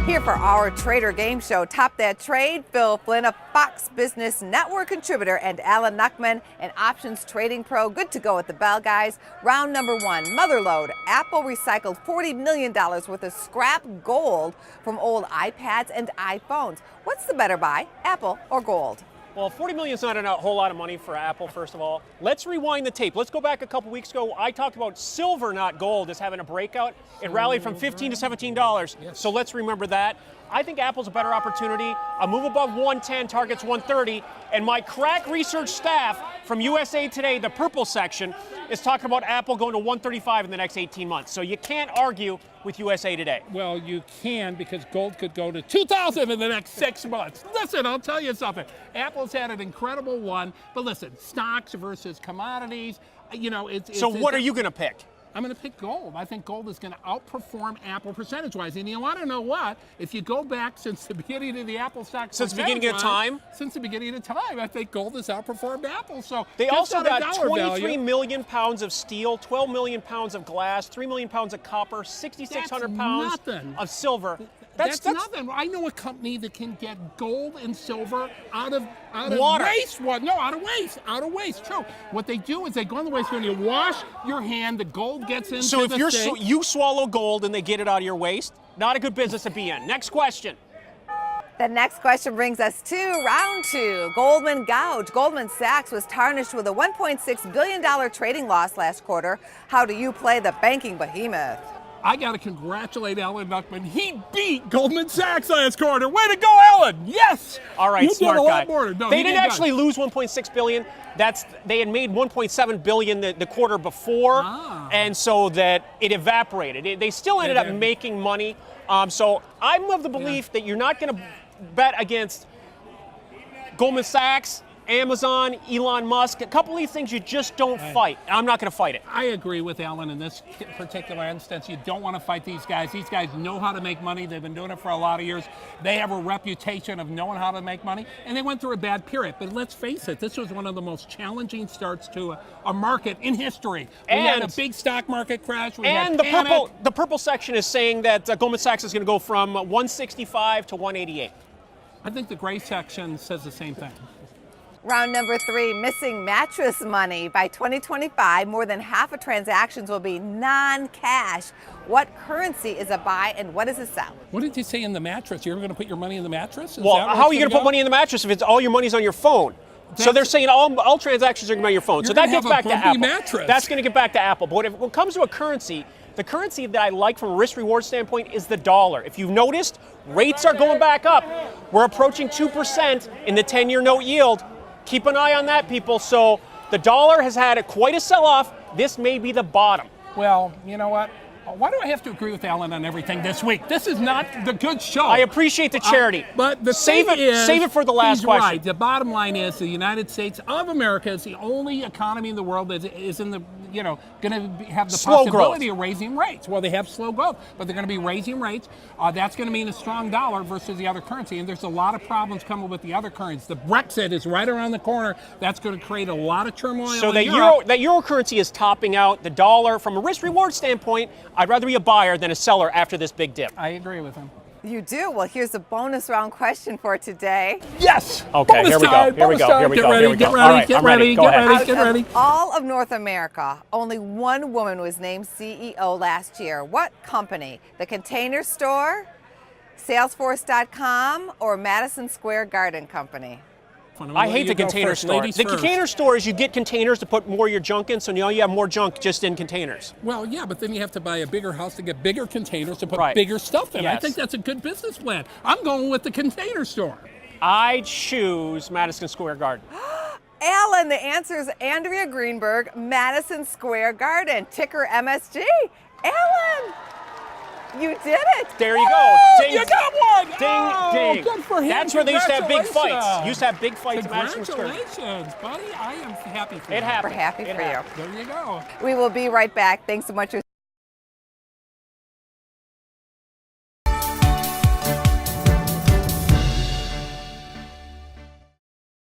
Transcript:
Here for our Trader Game Show. Top That Trade, Phil Flynn, a Fox Business Network contributor, and Alan Nuckman, an options trading pro. Good to go at the bell, guys. Round number one, Motherlode. Apple recycled $40 million worth of scrap gold from old iPads and iPhones. What's the better buy, Apple or gold? Well, $40 million is not a whole lot of money for Apple, first of all. Let's rewind the tape. Let's go back a couple weeks ago. I talked about silver, not gold, as having a breakout. It rallied from $15 to $17, so let's remember that. I think Apple's a better opportunity. A move above 110 targets 130, and my crack research staff from USA Today, the purple section, is talking about Apple going to 135 in the next 18 months. So you can't argue with USA Today. Well, you can, because gold could go to 2,000 in the next 6 months. Listen, I'll tell you something. Apple's had an incredible one, but listen, stocks versus commodities, you know, So what are you going to pick? I'm going to pick gold. I think gold is going to outperform Apple percentage-wise. And you want to know what? If you go back since the beginning of the Apple stock, since the beginning of time, since the beginning of time, I think gold has outperformed Apple. So they also got 23 million pounds of steel, 12 million pounds of glass, 3 million pounds of copper, 6,600 pounds of silver. That's nothing. I know a company that can get gold and silver out of water. Waste. What? No, out of waste. True. What they do is they go in the waste and you wash your hand. The gold gets into so if the you're thing. you swallow gold and they get it out of your waste, not a good business to be in. Next question. The next question brings us to round two. Goldman gouge. Goldman Sachs was tarnished with a $1.6 billion trading loss last quarter. How do you play the banking behemoth? I got to congratulate Alan Nuckman. He beat Goldman Sachs last quarter. Way to go, Alan! Yes. All right, you smart did a guy. lot more. No, they didn't actually lose 1.6 billion. They had made 1.7 billion the quarter before, and so that it evaporated. They still ended up making money. So I'm of the belief that you're not going to bet against Goldman Sachs, Amazon, Elon Musk, a couple of these things you just don't fight. I'm not going to fight it. I agree with Alan in this particular instance. You don't want to fight these guys. These guys know how to make money. They've been doing it for a lot of years. They have a reputation of knowing how to make money, and they went through a bad period. But let's face it, this was one of the most challenging starts to a market in history. We had a big stock market crash. The purple section is saying that Goldman Sachs is going to go from 165 to 188. I think the gray section says the same thing. Round number three, missing mattress money. By 2025, more than half of transactions will be non-cash. What currency is a buy and what is a sell? What did you say in the mattress? You're going to put your money in the mattress? Well, how are you going to put money in the mattress if it's all your money's on your phone? So they're saying all transactions are going to be on your phone. So that gets back to Apple. That's going to get back to Apple. But when it comes to a currency, the currency that I like from a risk-reward standpoint is the dollar. If you've noticed, rates are going back up. We're approaching 2% in the 10-year note yield. Keep an eye on that, people. So the dollar has had quite a sell-off. This may be the bottom. Well, you know what? Why do I have to agree with Alan on everything this week? This is not the good show. I appreciate the charity. But the save it for the last question. Right. The bottom line is the United States of America is the only economy in the world that is in the, going to have the possibility of raising rates. Well, they have slow growth, but they're going to be raising rates. That's going to mean a strong dollar versus the other currency. And there's a lot of problems coming with the other currencies. The Brexit is right around the corner. That's going to create a lot of turmoil. So that euro currency is topping out. The dollar, from a risk-reward standpoint, I'd rather be a buyer than a seller after this big dip. I agree with him. You do? Well, here's a bonus round question for today. Yes! Okay, here we go. Get ready. All of North America, only one woman was named CEO last year. What company? The Container Store, Salesforce.com, or Madison Square Garden Company? I hate the Container Store. The Container Store is you get containers to put more of your junk in, so now you have more junk just in containers. Well, yeah, but then you have to buy a bigger house to get bigger containers to put bigger stuff in. I think that's a good business plan. I'm going with the Container Store. I choose Madison Square Garden. Alan, the answer is Andrea Greenberg, Madison Square Garden, ticker MSG. Alan! You did it! There you go. Ding, you got one! Ding, ding. Good for him. That's where they used to have big fights. Used to have big fights at Madison Square. Congratulations, buddy. I am happy for you. It happened. We're happy for you. There you go. We will be right back. Thanks so much.